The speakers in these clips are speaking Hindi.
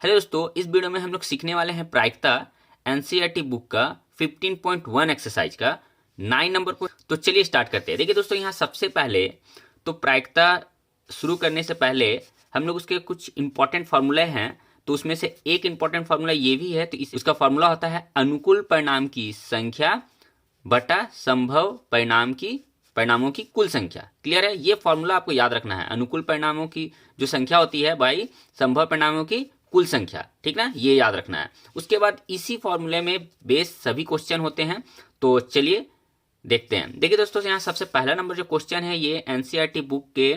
हेलो दोस्तों, इस वीडियो में हम लोग सीखने वाले हैं प्रायिकता एनसीईआरटी बुक का 15.1 एक्सरसाइज का 9 नंबर को। तो चलिए स्टार्ट करते हैं। देखिए दोस्तों, यहाँ सबसे पहले तो प्रायिकता शुरू करने से पहले हम लोग उसके कुछ इंपॉर्टेंट फार्मूले हैं। तो उसमें से एक इंपॉर्टेंट फार्मूला ये भी है, तो इसका फार्मूला होता है अनुकूल परिणाम की संख्या बटा संभव परिणामों की कुल संख्या। क्लियर है? ये फॉर्मूला आपको याद रखना है। अनुकूल परिणामों की जो संख्या होती है बाई संभव परिणामों की कुल संख्या, ठीक ना, ये याद रखना है। उसके बाद इसी फॉर्मूले में बेस सभी क्वेश्चन होते हैं। तो चलिए देखते हैं। देखिए दोस्तों, यहाँ सबसे पहला नंबर जो क्वेश्चन है ये एनसीईआरटी बुक के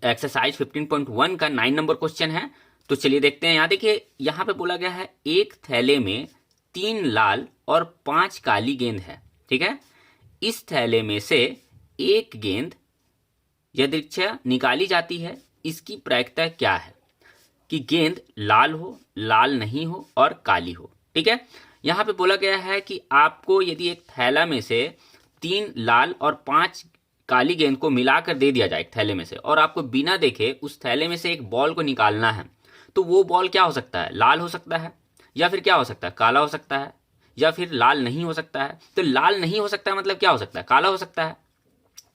एक्सरसाइज 15.1 का 9 नंबर क्वेश्चन है। तो चलिए देखते हैं। यहाँ देखिए, यहाँ पे बोला गया है एक थैले में 3 लाल और 5 काली गेंद है। ठीक है, इस थैले में से एक गेंद यदृच्छा निकाली जाती है। इसकी प्रायिकता क्या है कि गेंद लाल हो, लाल नहीं हो और काली हो। ठीक है, यहाँ पे बोला गया है कि आपको यदि एक थैला में से 3 लाल और 5 काली गेंद को मिलाकर दे दिया जाए एक थैले में से, और आपको बिना देखे उस थैले में से एक बॉल को निकालना है, तो वो बॉल क्या हो सकता है? लाल हो सकता है, या फिर क्या हो सकता है? काला हो सकता है, या फिर लाल नहीं हो सकता है। तो लाल नहीं हो सकता है मतलब क्या हो सकता है? काला हो सकता है।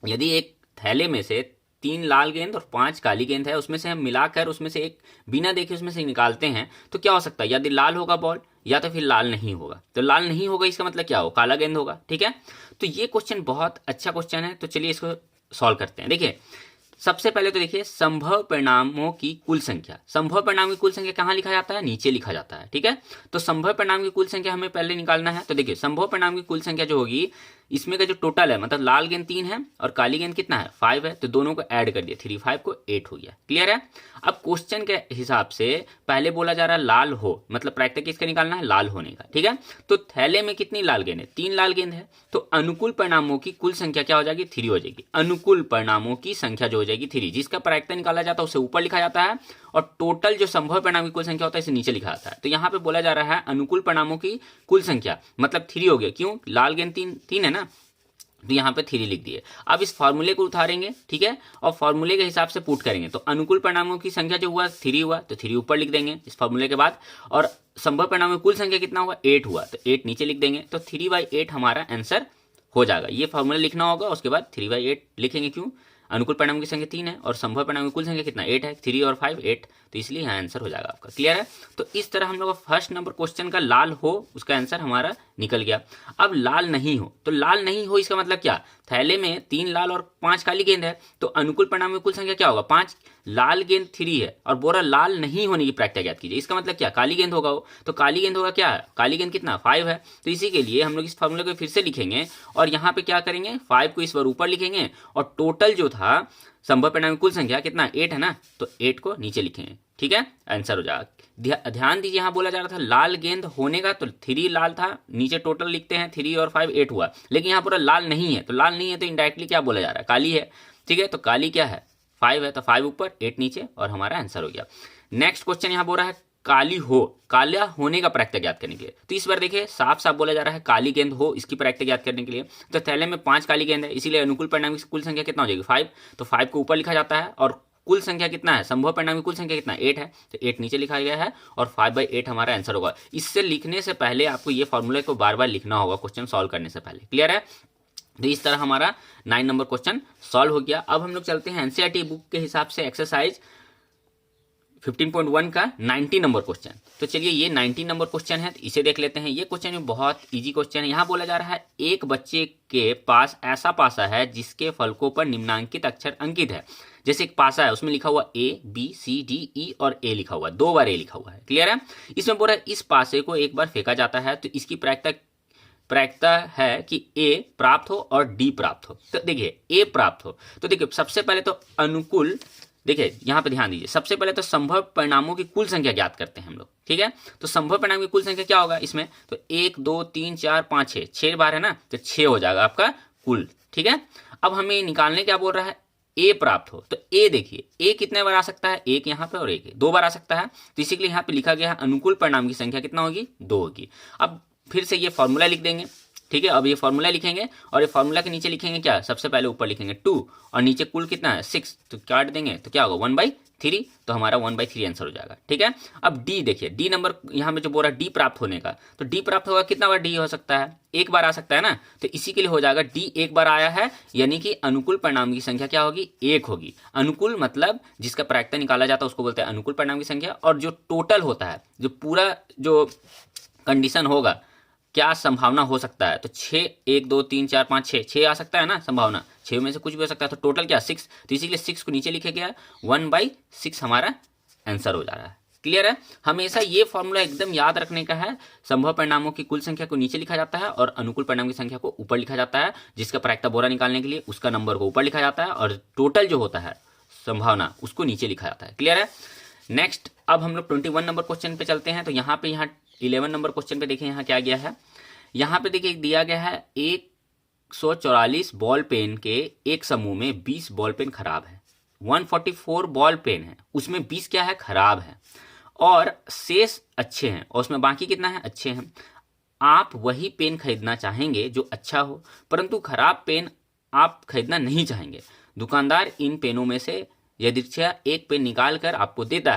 यदि एक थैले में से 3 लाल गेंद और 5 काली गेंद है, उसमें से हम मिलाकर उसमें से एक बिना देखे उसमें से निकालते हैं, तो क्या हो सकता है? यदि लाल होगा बॉल, या तो फिर लाल नहीं होगा। तो लाल नहीं होगा इसका मतलब क्या हो? काला गेंद होगा। ठीक है, तो ये क्वेश्चन बहुत अच्छा क्वेश्चन है। तो चलिए इसको सॉल्व करते हैं। देखिए, सबसे पहले तो देखिए संभव परिणामों की कुल संख्या। संभव परिणाम की कुल संख्या कहाँ लिखा जाता है? नीचे लिखा जाता है। ठीक है, तो संभव परिणाम की कुल संख्या हमें पहले निकालना है। तो देखिए, संभव परिणाम की कुल संख्या जो होगी, इसमें का जो टोटल है, मतलब लाल गेंद 3 है और काली गेंद कितना है? 5 है। तो दोनों को ऐड कर दिया, 3 5 को 8 हो गया। क्लियर है? अब क्वेश्चन के हिसाब से पहले बोला जा रहा है लाल हो, मतलब प्रायिकता किसका निकालना है? लाल होने का। ठीक है, तो थैले में कितनी लाल गेंद है? 3 लाल गेंद है। तो अनुकूल परिणामों की कुल संख्या क्या हो जाएगी? 3 हो जाएगी। अनुकूल परिणामों की संख्या जो हो जाएगी 3, जिसका प्रायिकता निकाला जाता है उसे ऊपर लिखा जाता है, और टोटल जो संभव परिणाम की कुल संख्या होता है इसे नीचे लिखा जाता है। तो यहाँ पे बोला जा रहा है अनुकूल परिणामों की कुल संख्या मतलब 3 हो गया। क्यों? लाल गेंद 3 है ना, तो यहाँ पे 3 लिख दिए। अब इस फॉर्मूले को उतारेंगे, ठीक है, और फॉर्मूले के हिसाब से पुट करेंगे। तो अनुकूल परिणामों की संख्या जो हुआ 3 हुआ, तो 3 ऊपर लिख देंगे इस फॉर्मूले के बाद, और संभव परिणामों की कुल संख्या कितना हुआ? 8 हुआ, तो 8 नीचे लिख देंगे। तो 3/8 हमारा आंसर हो जाएगा। ये फॉर्मूला लिखना होगा, उसके बाद 3/8 लिखेंगे। क्यों? अनुकूल परिणाम की संख्या 3 है और संभव परिणाम की कुल संख्या कितना? 8 है। 3 और 5 8, तो इसलिए यहाँ आंसर हो जाएगा आपका। क्लियर है? तो इस तरह हम लोग फर्स्ट नंबर क्वेश्चन का लाल हो उसका आंसर हमारा निकल गया। अब लाल नहीं हो, तो लाल नहीं हो इसका मतलब क्या? थैले में 3 लाल और 5 काली गेंद है, तो अनुकूल परिणाम में कुल संख्या क्या होगा? 5। लाल गेंद 3 है और बोरा लाल नहीं होने की प्रायिकता ज्ञात कीजिए। इसका मतलब क्या? काली गेंद होगा वो, तो काली गेंद होगा क्या? काली गेंद कितना? 5 है। तो इसी के लिए हम लोग इस फॉर्मूले को फिर से लिखेंगे, और यहाँ पे क्या करेंगे? 5 को इस बार ऊपर लिखेंगे, और टोटल जो था संभव परिणाम की कुल संख्या कितना? 8 है ना, तो 8 को नीचे लिखेंगे। ठीक है, आंसर हो जाएगा। ध्यान दीजिए, यहाँ बोला जा रहा था लाल गेंद होने का, तो 3 लाल था, नीचे टोटल लिखते हैं 3 और 5 8 हुआ, लेकिन यहाँ पूरा लाल नहीं है। तो लाल नहीं है तो इनडायरेक्टली क्या बोला जा रहा है? काली है। ठीक है, तो काली क्या है? 5 है, तो 5 ऊपर 8 नीचे, और हमारा आंसर हो गया। नेक्स्ट क्वेश्चन यहाँ बोल रहा है काली हो, काला होने का प्रायिकता ज्ञात करने के लिए। तो इस बार देखिए साफ साफ बोला जा रहा है काली गेंद हो, इसकी प्रायिकता ज्ञात करने के लिए। तो थैले में 5 काली गेंद है, इसीलिए अनुकूल परिणाम की कुल संख्या कितना हो जाएगी? 5। तो 5 को ऊपर लिखा जाता है, और कुल संख्या कितना है? संभव परिणाम की कुल संख्या कितना? 8 है, तो 8 नीचे लिखा गया है, और 5/8 हमारा आंसर होगा। इससे लिखने से पहले आपको ये फॉर्मूले को बार बार लिखना होगा क्वेश्चन सॉल्व करने से पहले। क्लियर है? तो इस तरह हमारा 9 नंबर क्वेश्चन सॉल्व हो गया। अब हम लोग चलते हैं एनसीईआरटी बुक के हिसाब से एक्सरसाइज 15.1 का 90 नंबर क्वेश्चन। तो चलिए ये 90 नंबर क्वेश्चन है, तो इसे देख लेते हैं। ये क्वेश्चन में बहुत इजी क्वेश्चन है। यहाँ बोला जा रहा है एक बच्चे के पास ऐसा पासा है जिसके फलकों पर निम्नांकित अक्षर अंकित है। जैसे एक पासा है, उसमें लिखा हुआ ABCDE और A लिखा हुआ है, 2 बार A लिखा हुआ है। क्लियर है? इसमें बोला इस पासे को एक बार फेंका जाता है, तो इसकी प्रायिकता है कि A प्राप्त हो और D प्राप्त हो। तो देखिए A प्राप्त हो, तो देखिए सबसे पहले तो अनुकूल, देखिए यहाँ पे ध्यान दीजिए, सबसे पहले तो संभव परिणामों की कुल संख्या ज्ञात करते हैं हम लोग। ठीक है, तो संभव परिणाम की कुल संख्या क्या होगा इसमें? तो 1 2 3 4 5 6, 6 बार है ना, तो 6 हो जाएगा आपका कुल। ठीक है, अब हमें निकालने क्या बोल रहा है? A प्राप्त हो। तो A देखिए, A कितने बार आ सकता है? एक यहाँ पे और एक 2 बार आ सकता है, तो इसी के लिए यहाँ पे लिखा गया है अनुकूल परिणाम की संख्या कितना होगी? 2 होगी। अब फिर से ये फॉर्मूला लिख देंगे। ठीक है। अब ये फॉर्मूला लिखेंगे और ये फॉर्मूला के नीचे लिखेंगे क्या, सबसे पहले ऊपर लिखेंगे 2 और नीचे कुल कितना है 6, तो काट देंगे तो क्या होगा 1/3, तो हमारा 1/3 आंसर हो जाएगा, ठीक है। अब डी देखिए, डी नंबर यहाँ पे जो बोल रहा है डी प्राप्त होने का, तो डी प्राप्त होगा कितना बार डी हो सकता है, एक बार आ सकता है ना, तो इसी के लिए हो जाएगा डी एक बार आया है, यानी कि अनुकूल परिणाम की संख्या क्या होगी, एक होगी। अनुकूल मतलब जिसका प्रायिकता निकाला जाता है उसको बोलते हैं अनुकूल परिणाम की संख्या, और जो टोटल होता है, जो पूरा जो कंडीशन होगा, क्या संभावना हो सकता है, तो 6, 1 2 3 4 5 6 आ सकता है ना संभावना, 6 में से कुछ भी हो सकता है, तो टोटल क्या 6, तो इसीलिए 6 को नीचे लिखे गया, 1/6 हमारा आंसर हो जा रहा है। क्लियर है। हमेशा ये फॉर्मूला एकदम याद रखने का है, संभव परिणामों की कुल संख्या को नीचे लिखा जाता है और अनुकूल परिणाम की संख्या को ऊपर लिखा जाता है। जिसका प्रायिकता बोरा निकालने के लिए उसका नंबर को ऊपर लिखा जाता है और टोटल जो होता है संभावना उसको नीचे लिखा जाता है। क्लियर है। नेक्स्ट अब हम लोग 21 नंबर क्वेश्चन पे चलते हैं। तो यहाँ 11 नंबर क्वेश्चन पे देखिए यहाँ क्या गया है, यहाँ पे देखिए दिया गया है 144 बॉल पेन के एक समूह में 20 बॉल पेन खराब है, 144 बॉल पेन है, उसमें 20 क्या है खराब है और शेष अच्छे हैं, और उसमें बाकी कितना है अच्छे हैं। आप वही पेन खरीदना चाहेंगे जो अच्छा हो, परंतु खराब पेन आप खरीदना नहीं चाहेंगे। दुकानदार इन पेनों में से यदृच्छया एक पेन निकाल कर आपको देता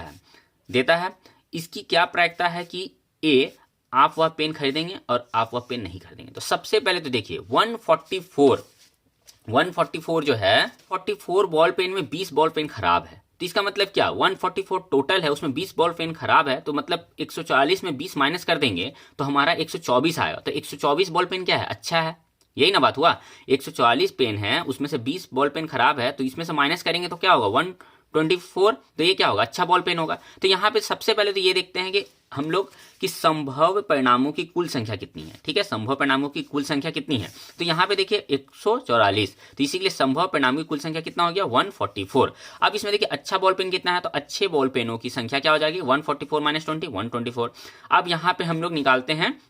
है। इसकी क्या प्रायिकता है कि ए आप वह पेन खरीदेंगे और आप वह पेन नहीं खरीदेंगे। तो सबसे पहले तो देखिए 144 जो है 44 बॉल पेन में 20 बॉल पेन खराब है, तो इसका मतलब क्या 144 टोटल है, उसमें 20 बॉल पेन खराब है, तो मतलब 140 में 20 माइनस कर देंगे तो हमारा 124 आएगा। तो 124 बॉल पेन क्या है अच्छा है, यही ना बात हुआ। 144 पेन है उसमें से 20 बॉल पेन खराब है, तो इसमें से माइनस करेंगे तो क्या होगा 124, तो ये क्या होगा अच्छा बॉल पेन होगा। तो यहाँ पे सबसे पहले तो ये देखते हैं कि हम लोग कि संभव परिणामों की कुल संख्या कितनी है। ठीक है, संभव परिणामों की कुल संख्या कितनी है, तो यहाँ पे देखिए 144, तो इसीलिए संभव परिणामों की कुल संख्या कितना हो गया 144। अब इसमें देखिए अच्छा बॉल पेन कितना है, तो अच्छे बॉल पेनों की संख्या क्या हो जाएगी 144 माइनस 20 124। अब यहाँ पे हम लोग निकालते हैं,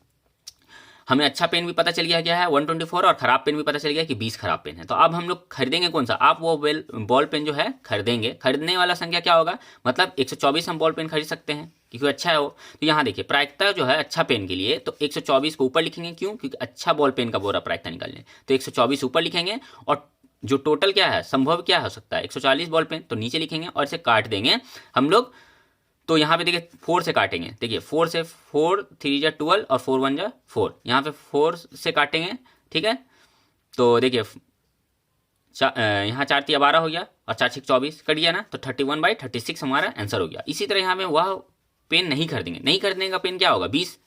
हमें अच्छा पेन भी पता चल गया है 124 और खराब पेन भी पता चल गया कि 20 खराब पेन है। तो अब हम लोग खरीदेंगे कौन सा, आप वो बॉल पेन जो है खरीदेंगे, खरीदने वाला संख्या क्या होगा, मतलब 124 हम बॉल पेन खरीद सकते हैं क्योंकि अच्छा है वो। तो यहाँ देखिए प्रायिकता जो है अच्छा पेन के लिए तो 124 को ऊपर लिखेंगे, क्यों, क्योंकि अच्छा बॉल पेन का बोरा प्रायिकता निकालने, तो 124 ऊपर लिखेंगे और जो टोटल क्या है संभव क्या हो सकता है 140 बॉल पेन, तो नीचे लिखेंगे और इसे काट देंगे हम लोग। तो यहाँ पे देखिए 4 से काटेंगे, देखिए 4 से 4 3 जा 12 और 4 1 जा 4, यहाँ पे 4 से काटेंगे। ठीक है, तो देखिए यहाँ 4 3 12 हो गया और 4 6 24 कट गया ना, तो 31/36 हमारा आंसर हो गया। इसी तरह यहाँ पे वह पेन नहीं खरीदेंगे, नहीं खरीदने का पेन क्या होगा 20,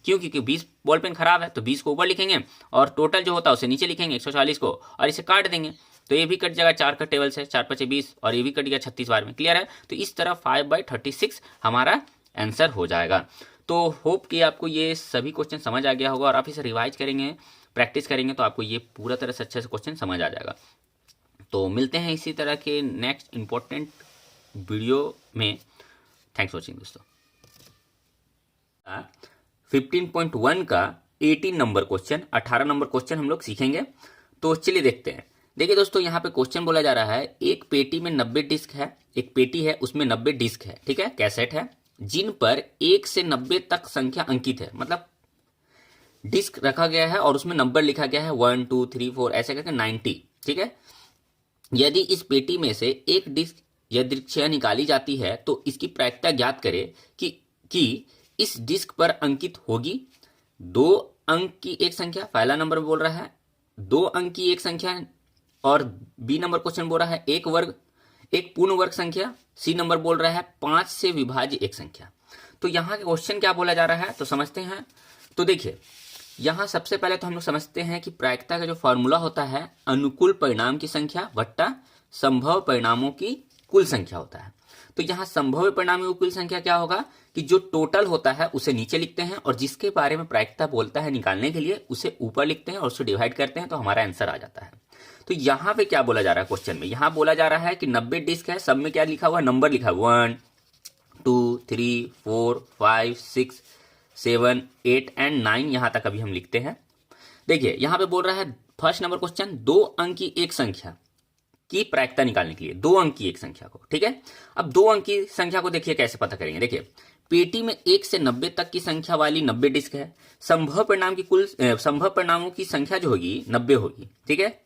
क्यों, क्योंकि 20 बॉल पेन खराब है, तो 20 को ऊपर लिखेंगे और टोटल जो होता है उसे नीचे लिखेंगे 140 को और इसे काट देंगे, तो ये भी कट जाएगा 4 का टेबल से, 4 5 20 और ये भी कट गया 36 बार में। क्लियर है, तो इस तरह 5/36 हमारा आंसर हो जाएगा। तो होप कि आपको ये सभी क्वेश्चन समझ आ गया होगा और आप इसे रिवाइज करेंगे, प्रैक्टिस करेंगे तो आपको ये पूरा तरह से अच्छे से क्वेश्चन समझ आ जाएगा। तो मिलते हैं इसी तरह के नेक्स्ट इंपॉर्टेंट वीडियो में। थैंक्स फॉर वॉचिंग दोस्तों। 15.1 का 18 नंबर क्वेश्चन, 18 नंबर क्वेश्चन हम लोग सीखेंगे। तो चलिए देखते हैं। देखिए दोस्तों यहाँ पे क्वेश्चन बोला जा रहा है, एक पेटी में 90 डिस्क है, एक पेटी है उसमें 90 डिस्क है, ठीक है, कैसेट है, जिन पर 1 से 90 तक संख्या अंकित है, मतलब डिस्क रखा गया है और उसमें नंबर लिखा गया है 1 2 3 4 ऐसे करके 90। ठीक है, यदि इस पेटी में से एक डिस्क यदृच्छया निकाली जाती है तो इसकी प्रायिकता ज्ञात करे कि इस डिस्क पर अंकित होगी 2 अंक की एक संख्या, पहला नंबर बोल रहा है 2 अंक की एक संख्या, और बी नंबर क्वेश्चन बोल रहा है एक पूर्ण वर्ग संख्या, सी नंबर बोल रहा है 5 से विभाज्य एक संख्या। तो यहाँ का क्वेश्चन क्या बोला जा रहा है तो समझते हैं। तो देखिए यहाँ सबसे पहले तो हम लोग समझते हैं कि प्रायिकता का जो फॉर्मूला होता है अनुकूल परिणाम की संख्या वट्टा संभव परिणामों की कुल संख्या होता है। तो यहाँ संभव परिणामों की कुल संख्या क्या होगा कि जो टोटल होता है उसे नीचे लिखते हैं और जिसके बारे में प्रायिकता बोलता है निकालने के लिए उसे ऊपर लिखते हैं और उसे डिवाइड करते हैं, तो हमारा आंसर आ जाता है। तो यहाँ पे क्या बोला जा रहा है क्वेश्चन में, यहाँ बोला जा रहा है कि 90 डिस्क है, सब में क्या लिखा हुआ नंबर लिखा है 1 2 3 4 5 6 7 8 एंड 9, यहाँ तक अभी हम लिखते हैं। देखिए यहाँ पे बोल रहा है फर्स्ट नंबर क्वेश्चन 2 अंक की एक संख्या की प्रायिकता निकालने के लिए 2 अंक की एक संख्या को। ठीक है, अब 2 अंक की संख्या को देखिए कैसे पता करेंगे। देखिए पेटी में 1 से 90 तक की संख्या वाली 90 डिस्क है। संभव परिणामों की संख्या जो होगी 90 होगी। ठीक है,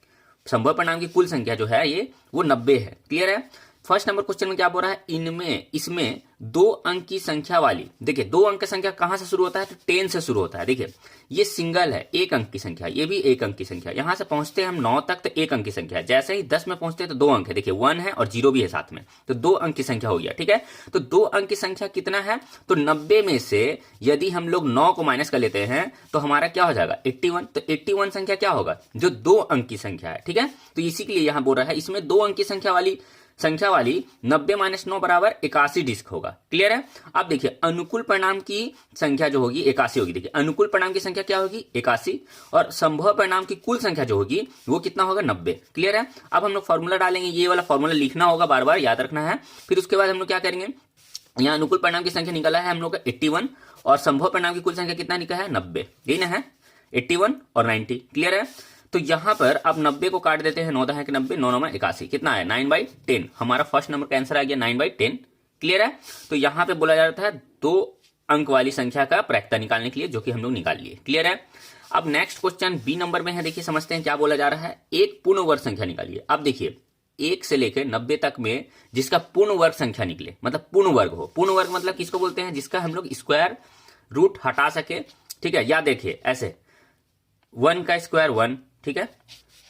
संभव परिणाम की कुल संख्या जो है ये वो 90 है। क्लियर है। फर्स्ट नंबर क्वेश्चन में क्या बोल रहा है, इसमें 2 अंक की संख्या वाली, देखिए 2 अंक की संख्या कहां से शुरू होता है, तो 10 से शुरू होता है। देखिए ये सिंगल है, 1 अंक की संख्या, ये भी 1 अंक की संख्या। यहां से पहुंचते हैं हम 9 तक तो 1 अंक की संख्या है। जैसे ही 10 में पहुंचते हैं तो 2 अंक है, देखिए 1 है और 0 भी है साथ में, तो 2 अंक की संख्या हो गया। ठीक है, तो 2 अंक की संख्या कितना है, तो 90 में से यदि हम लोग 9 को माइनस कर लेते हैं तो हमारा क्या हो जाएगा 81। तो 81 संख्या क्या होगा, जो 2 अंक की संख्या है। ठीक है, तो इसी के लिए यहां बोल रहा है इसमें 2 अंक की संख्या वाली 90 - 9 बराबर 81 डिस्क होगा। क्लियर है। अब देखिए अनुकूल परिणाम की संख्या जो होगी 81 होगी। देखिए अनुकूल परिणाम की संख्या क्या होगी 81, और संभव परिणाम की कुल संख्या जो होगी वो कितना होगा 90। क्लियर है। अब हम लोग फॉर्मूला डालेंगे, ये वाला फॉर्मूला लिखना होगा, बार बार याद रखना है। फिर उसके बाद हम लोग क्या करेंगे, यहाँ अनुकूल परिणाम की संख्या निकला है हम लोग का 81, और संभव परिणाम की कुल संख्या कितना निकला है 90। यही ना है 81 और 90। क्लियर है। तो यहां पर अब 90 को काट देते हैं, 9 है कि 90, 9 9 81, कितना है 9/10। हमारा फर्स्ट नंबर का आंसर आ गया 9/10। क्लियर है। तो यहां पे बोला जाता है 2 अंक वाली संख्या का प्रायिकता निकालने के लिए, जो कि हम लोग निकाल लिए। क्लियर है। अब नेक्स्ट क्वेश्चन बी नंबर में है, देखिए समझते हैं क्या बोला जा रहा है। एक पूर्ण वर्ग संख्या निकालिए। अब देखिए 1 से लेकर 90 तक में जिसका पूर्ण वर्ग संख्या निकले, मतलब पूर्ण वर्ग हो। पूर्ण वर्ग मतलब किसको बोलते हैं, जिसका हम लोग स्क्वायर रूट हटा सके। ठीक है, या देखिए ऐसे 1 का स्क्वायर 1, ठीक है,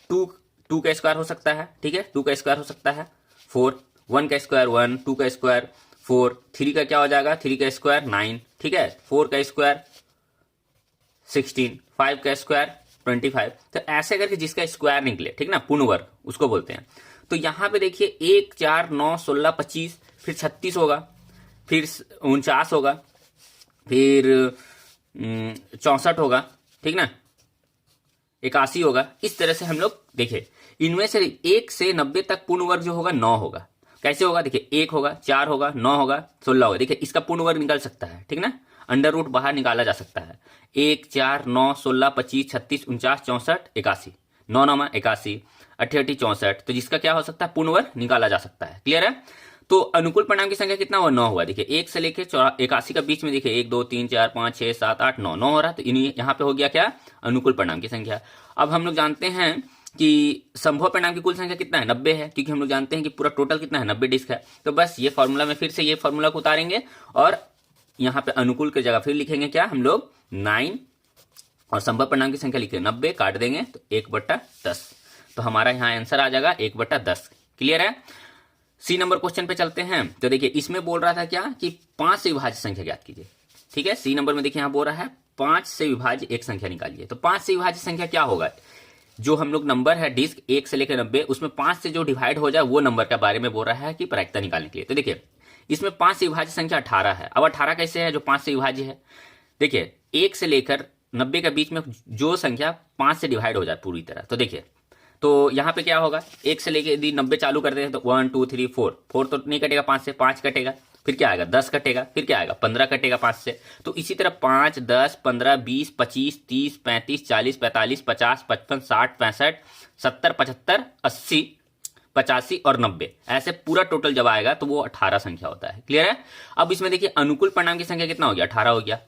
2 का स्क्वायर हो सकता है। ठीक है, 2 का स्क्वायर हो सकता है 4, 1 का स्क्वायर 1, 2 का स्क्वायर 4, 3 का क्या हो जाएगा 3 का स्क्वायर 9, ठीक है, 4 का स्क्वायर 16, 5 का स्क्वायर 25। तो ऐसे करके जिसका स्क्वायर निकले, ठीक ना, पूर्ण वर्ग उसको बोलते हैं। तो यहां पे देखिए 1 4 9 16 25, फिर 36 होगा, फिर 49 होगा, फिर 64 होगा, ठीक ना, 81 होगा। इस तरह से हम लोग देखिए इनमें से 1 से 90 तक पूर्ण वर्ग जो होगा 9 होगा। कैसे होगा, देखिए 1 होगा, 4 होगा, 9 होगा, 16 होगा। देखिए इसका पूर्ण वर्ग निकल सकता है, ठीक ना, अंडर रूट बाहर निकाला जा सकता है। 1 4 9 16 25 36 49 64 81, 9 9 81, 88 64। तो जिसका क्या हो सकता है पूर्ण वर्ग निकाला जा सकता है। क्लियर है। तो अनुकूल परिणाम की संख्या कितना हुआ 9 हुआ। देखिए 1 से लेके 81 का बीच में देखिए 1 2 3 4 5 6 7 8 9 9 हो रहा है। तो यहाँ पे हो गया क्या अनुकूल परिणाम की संख्या। अब हम लोग जानते हैं कि संभव परिणाम की कुल संख्या कितना है 90 है, क्योंकि हम लोग जानते हैं कि पूरा टोटल कितना है 90 डिस्क है। तो बस ये फॉर्मूला में फिर से ये फॉर्मूला को उतारेंगे और यहाँ पे अनुकूल की जगह फिर लिखेंगे क्या हम लोग 9, और संभव परिणाम की संख्या लिखे 90, काट देंगे तो 1/10। तो हमारा यहाँ आंसर आ जाएगा 1/10। क्लियर है। सी नंबर क्वेश्चन पे चलते हैं। तो देखिए इसमें बोल रहा था क्या कि 5 से विभाज्य संख्या ज्ञात कीजिए। ठीक है, सी नंबर में देखिए यहाँ बोल रहा है 5 से विभाज्य एक संख्या निकालिए। तो 5 से विभाज्य संख्या क्या होगा, जो हम लोग नंबर है डिस्क 1 से लेकर 90, उसमें 5 से जो डिवाइड हो जाए वो नंबर के बारे में बोल रहा है कि प्रायिकता निकालने के लिए। तो देखिए इसमें 5 से विभाज्य संख्या 18 है। अब 18 कैसे है जो 5 से विभाज्य है, देखिए 1 से लेकर 90 के बीच में जो संख्या 5 से डिवाइड हो जाए पूरी तरह। तो देखिए तो यहाँ पे क्या होगा 1 से लेके यदि 90 चालू करते हैं तो 1 2 3 4 4 तो नहीं कटेगा 5 से, 5 कटेगा, फिर क्या आएगा 10 कटेगा, फिर क्या आएगा 15 कटेगा 5 से। तो इसी तरह 5 10 15 20 25 30 35 40 45 50 55 60 65 70 75 80 85 और 90, ऐसे पूरा टोटल जब आएगा तो वो 18 संख्या होता है। क्लियर है। अब इसमें देखिए अनुकूल परिणाम की संख्या कितना हो गया 18 हो गया।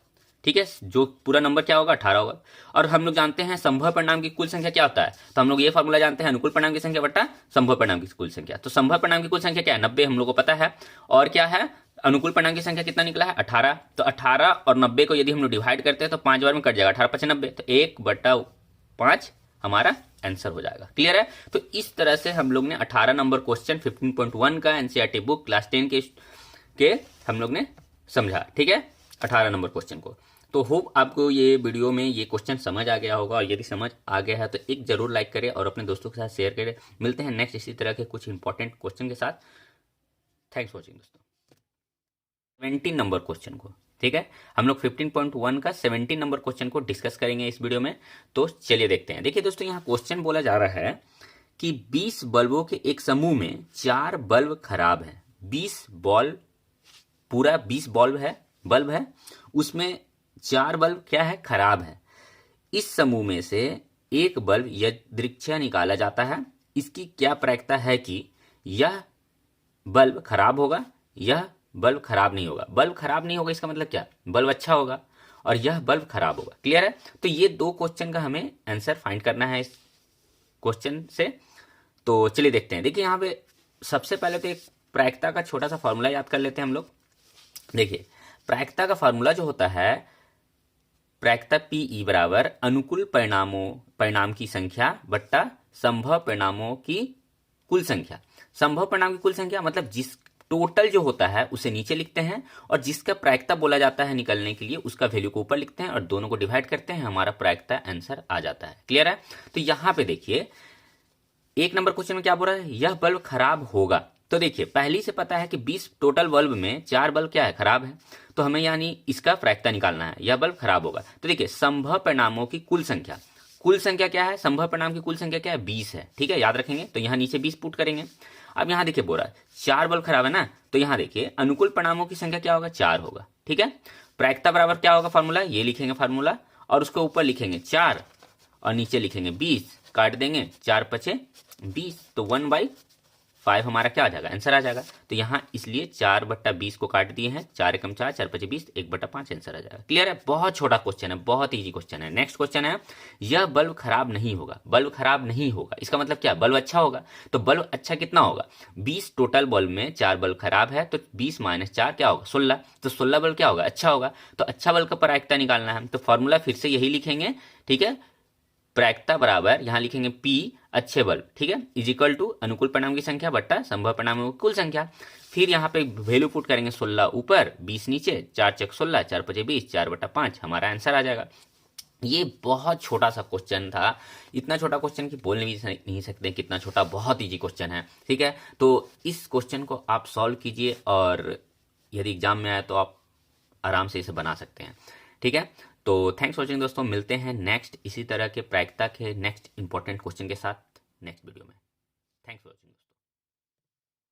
ठीक है, जो पूरा नंबर क्या होगा 18 होगा। और हम लोग जानते हैं संभव परिणाम की कुल संख्या क्या होता है, तो हम लोग ये फॉर्मूला जानते हैं अनुकूल परिणाम की संख्या बटा संभव परिणाम की कुल संख्या। तो संभव परिणाम की कुल संख्या क्या है 90, हम लोग को पता है। और क्या है अनुकूल परिणाम की संख्या कितना निकला है 18। तो 18 और 90 को यदि हम लोग डिवाइड करते हैं तो 5 बार में कट जाएगा, 18 5 90, तो 1/5 हमारा आंसर हो जाएगा। क्लियर है। तो इस तरह से हम लोग ने 18 नंबर क्वेश्चन 15.1 का एनसीईआरटी बुक क्लास 10 के हम लोग ने समझा। ठीक है, 18 नंबर क्वेश्चन को। तो होप आपको ये वीडियो में ये क्वेश्चन समझ आ गया होगा, और यदि समझ आ गया है तो एक जरूर लाइक करें और अपने दोस्तों के साथ शेयर करें। मिलते हैं नेक्स्ट इसी तरह के कुछ इंपॉर्टेंट क्वेश्चन के साथ। थैंक्स वॉचिंग दोस्तों। 17 नंबर क्वेश्चन को, ठीक है, हम लोग 15.1 का 17 नंबर क्वेश्चन को डिस्कस करेंगे इस वीडियो में। तो चलिए देखते हैं। देखिए दोस्तों यहाँ क्वेश्चन बोला जा रहा है कि 20 बल्बों के एक समूह में 4 बल्ब खराब है। 20 बल्ब, पूरा 20 बल्ब है, उसमें 4 बल्ब क्या है खराब है। इस समूह में से एक बल्ब यादृच्छिक निकाला जाता है। इसकी क्या प्रायिकता है कि यह बल्ब खराब होगा, यह बल्ब खराब नहीं होगा। बल्ब खराब नहीं होगा इसका मतलब क्या, बल्ब अच्छा होगा, और यह बल्ब खराब होगा। क्लियर है? तो ये दो क्वेश्चन का हमें आंसर फाइंड करना है इस क्वेश्चन से। तो चलिए देखते हैं। देखिए यहाँ पे सबसे पहले तो एक प्रायिकता का छोटा सा फॉर्मूला याद कर लेते हैं हम लोग। देखिए प्रायिकता का फॉर्मूला जो होता है, प्रायिकता PE बराबर अनुकूल परिणाम की संख्या बट्टा संभव परिणामों की कुल संख्या। संभव परिणाम की कुल संख्या मतलब जिस टोटल जो होता है उसे नीचे लिखते हैं, और जिसका प्रायिकता बोला जाता है निकलने के लिए उसका वैल्यू को ऊपर लिखते हैं, और दोनों को डिवाइड करते हैं, हमारा प्रायिकता आंसर आ जाता है। क्लियर है? तो यहां पे देखिए एक नंबर क्वेश्चन में क्या बोल रहा है, यह बल्ब खराब होगा। तो देखिए पहली से पता है कि 20 टोटल बल्ब में 4 बल्ब क्या है, खराब है। तो हमें यानी इसका प्रायिकता निकालना है, यह बल्ब खराब होगा। तो देखिए संभव परिणामों की कुल संख्या, कुल संख्या क्या है, संभव परिणाम की कुल संख्या क्या है, 20 है। ठीक है, याद रखेंगे। तो यहाँ नीचे 20 पुट करेंगे। अब यहाँ देखिए बोल रहा है 4 बल्ब खराब है ना, तो यहाँ देखिए अनुकूल परिणामों की संख्या क्या होगा, 4 होगा। ठीक है, प्रायिकता बराबर क्या होगा फार्मूला, ये लिखेंगे फार्मूला, और उसके ऊपर लिखेंगे 4 और नीचे लिखेंगे 20, काट देंगे 4 पचे 20, तो 1/5 हमारा क्या आ जाएगा, आंसर आ जाएगा। तो यहाँ इसलिए 4/20 को काट दिए हैं, 4 एकम 4, 4 पचे 20, 1/5 आंसर आ जाएगा। क्लियर है? बहुत छोटा क्वेश्चन है, बहुत इजी क्वेश्चन है। नेक्स्ट क्वेश्चन है, यह बल्ब खराब नहीं होगा। बल्ब खराब नहीं होगा इसका मतलब क्या, बल्ब अच्छा होगा। तो बल्ब अच्छा कितना होगा, 20 टोटल बल्ब में 4 बल्ब खराब है, तो 20 - 4 क्या होगा, 16। तो 16 बल्ब क्या होगा, अच्छा होगा। तो अच्छा बल्ब का प्रायिकता निकालना है, तो फॉर्मूला फिर से यही लिखेंगे। ठीक है, प्रायिकता बराबर यहाँ लिखेंगे P अच्छे बल्ब, ठीक है, इज इक्वल टू अनुकूल परिणाम की संख्या बट्टा संभव परिणामों की कुल संख्या। फिर यहाँ पे वैल्यू पुट करेंगे, 16 ऊपर 20 नीचे, 4 चक 16, 4 पचे 20, 4/5 हमारा आंसर आ जाएगा। ये बहुत छोटा सा क्वेश्चन था, इतना छोटा क्वेश्चन की बोल नहीं सकते कितना छोटा, बहुत इजी क्वेश्चन है। ठीक है, तो इस क्वेश्चन को आप सॉल्व कीजिए, और यदि एग्जाम में आए तो आप आराम से इसे बना सकते हैं। ठीक है, तो थैंक्स फॉर वॉचिंग दोस्तों, मिलते हैं नेक्स्ट इसी तरह के प्रायिकता के नेक्स्ट इंपॉर्टेंट क्वेश्चन के साथ नेक्स्ट वीडियो में। Thanks for watching.